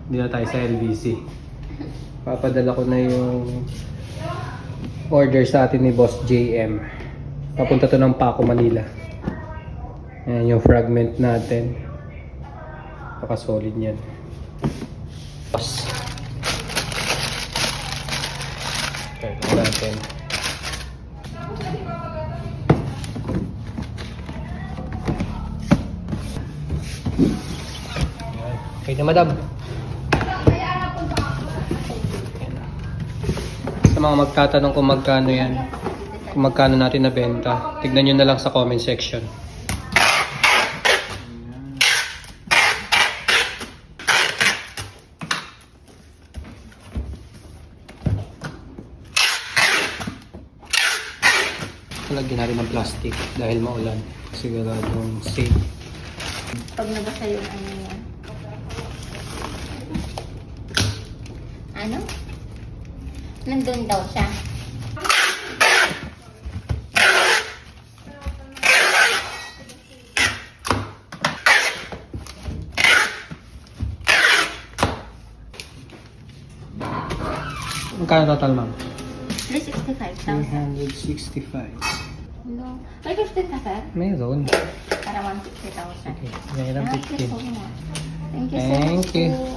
Hindi na tayo sa LBC. Papadala ko na yung order sa atin ni Boss JM. Papunta to ng Paco, Manila. Ayan yung fragment natin. Paka-solid yan. Boss. Turn natin. Okay na, madam. Sa mga magtatanong kung magkano yan, kung magkano natin nabenta, tignan nyo na lang sa comment section. Lagyan natin ng plastic dahil maulan. Siguradong safe. Pag nabasa yung ano yan. Ano? Nandun daw siya. Magkano total, ma'am? 365,000. 365. No. May 15 ka, sir? Mayroon. Para 160,000. Okay, mayroon 15. Thank you so Thank much you. po.